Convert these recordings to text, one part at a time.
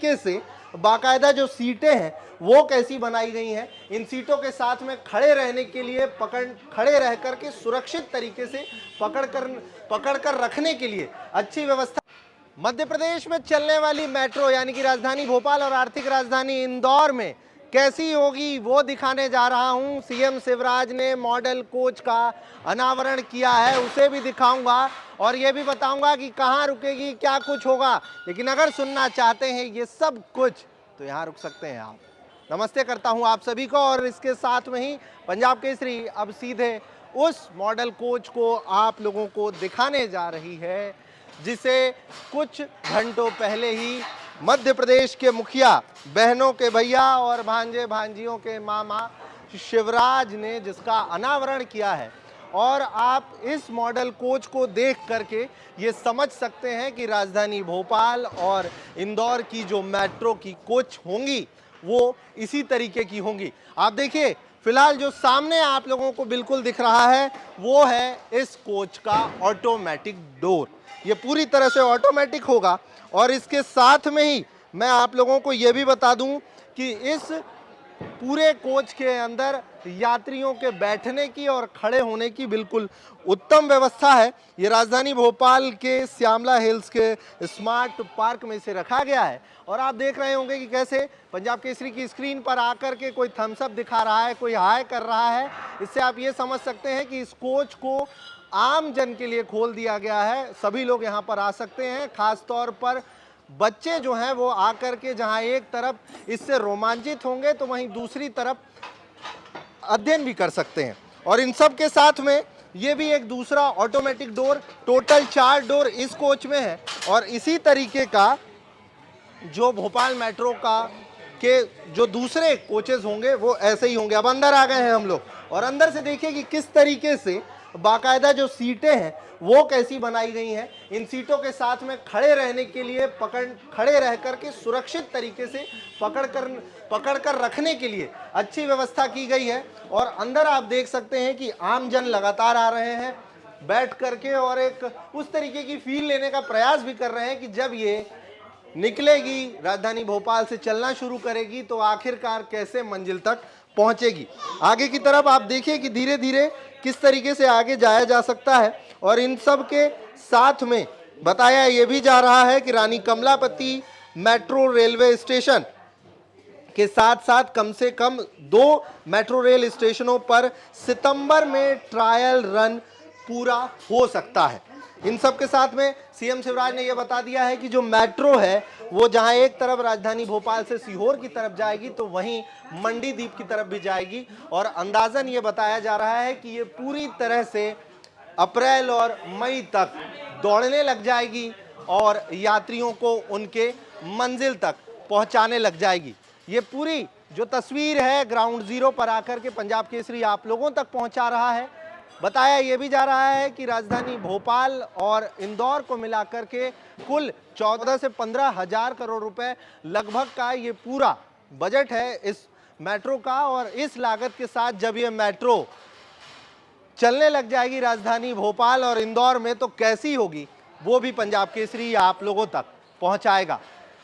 तरीके से बाकायदा जो सीटें हैं वो कैसी बनाई गई हैं। इन सीटों के साथ में खड़े रहने के लिए खड़े रह करके सुरक्षित तरीके से पकड़ कर रखने के लिए अच्छी व्यवस्था। मध्य प्रदेश में चलने वाली मेट्रो यानी कि राजधानी भोपाल और आर्थिक राजधानी इंदौर में कैसी होगी वो दिखाने जा रहा हूं। सीएम शिवराज ने मॉडल कोच का अनावरण किया है, उसे भी दिखाऊंगा और ये भी बताऊंगा कि कहां रुकेगी, क्या कुछ होगा। लेकिन अगर सुनना चाहते हैं ये सब कुछ तो यहां रुक सकते हैं आप। नमस्ते करता हूं आप सभी को और इसके साथ में ही पंजाब केसरी अब सीधे उस मॉडल कोच को आप लोगों को दिखाने जा रही है जिसे कुछ घंटों पहले ही मध्य प्रदेश के मुखिया, बहनों के भैया और भांजे भांजियों के मामा शिवराज ने जिसका अनावरण किया है। और आप इस मॉडल कोच को देख करके ये समझ सकते हैं कि राजधानी भोपाल और इंदौर की जो मेट्रो की कोच होंगी वो इसी तरीके की होंगी। आप देखिए फिलहाल जो सामने आप लोगों को बिल्कुल दिख रहा है वो है इस कोच का ऑटोमेटिक डोर। ये पूरी तरह से ऑटोमेटिक होगा और इसके साथ में ही मैं आप लोगों को ये भी बता दूं कि इस पूरे कोच के अंदर यात्रियों के बैठने की और खड़े होने की बिल्कुल उत्तम व्यवस्था है। ये राजधानी भोपाल के श्यामला हिल्स के स्मार्ट पार्क में इसे रखा गया है और आप देख रहे होंगे कि कैसे पंजाब केसरी की स्क्रीन पर आकर के कोई थम्स अप दिखा रहा है, कोई हाय कर रहा है। इससे आप ये समझ सकते हैं कि इस कोच को आम जन के लिए खोल दिया गया है। सभी लोग यहाँ पर आ सकते हैं, खास तौर पर बच्चे जो हैं वो आकर के जहां एक तरफ इससे रोमांचित होंगे तो वहीं दूसरी तरफ अध्ययन भी कर सकते हैं। और इन सब के साथ में ये भी एक दूसरा ऑटोमेटिक डोर, टोटल 4 डोर इस कोच में है और इसी तरीके का जो भोपाल मेट्रो का के जो दूसरे कोचेस होंगे वो ऐसे ही होंगे। अब अंदर आ गए हैं हम लोग और अंदर से देखिए कि किस तरीके से बाकायदा जो सीटें हैं वो कैसी बनाई गई हैं। इन सीटों के साथ में खड़े रहने के लिए खड़े रह करके सुरक्षित तरीके से पकड़ कर रखने के लिए अच्छी व्यवस्था की गई है। और अंदर आप देख सकते हैं कि आम जन लगातार आ रहे हैं बैठ करके और एक उस तरीके की फील लेने का प्रयास भी कर रहे हैं कि जब ये निकलेगी, राजधानी भोपाल से चलना शुरू करेगी तो आखिरकार कैसे मंजिल तक पहुंचेगी। आगे की तरफ आप देखिए कि धीरे धीरे किस तरीके से आगे जाया जा सकता है। और इन सब के साथ में बताया यह भी जा रहा है कि रानी कमलापति मेट्रो रेलवे स्टेशन के साथ साथ कम से कम 2 मेट्रो रेल स्टेशनों पर सितंबर में ट्रायल रन पूरा हो सकता है। इन सब के साथ में सीएम शिवराज ने यह बता दिया है कि जो मेट्रो है वो जहां एक तरफ राजधानी भोपाल से सीहोर की तरफ जाएगी तो वहीं मंडीदीप की तरफ भी जाएगी। और अंदाजन ये बताया जा रहा है कि ये पूरी तरह से अप्रैल और मई तक दौड़ने लग जाएगी और यात्रियों को उनके मंजिल तक पहुंचाने लग जाएगी। ये पूरी जो तस्वीर है ग्राउंड जीरो पर आकर के पंजाब केसरी आप लोगों तक पहुंचा रहा है। बताया यह भी जा रहा है कि राजधानी भोपाल और इंदौर को मिलाकर के कुल 14 से 15 हजार करोड़ रुपए लगभग का ये पूरा बजट है इस मेट्रो का। और इस लागत के साथ जब ये मेट्रो चलने लग जाएगी राजधानी भोपाल और इंदौर में तो कैसी होगी वो भी पंजाब केसरी आप लोगों तक पहुंचाएगा।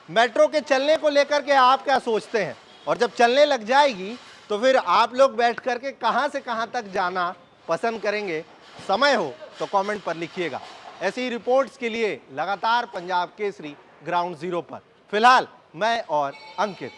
मेट्रो के चलने को लेकर के आप क्या सोचते हैं और जब चलने लग जाएगी तो फिर आप लोग बैठ करके कहां से कहां तक जाना पसंद करेंगे? समय हो तो कमेंट पर लिखिएगा। ऐसी रिपोर्ट्स के लिए लगातार पंजाब केसरी ग्राउंड जीरो पर। फिलहाल मैं और अंकित।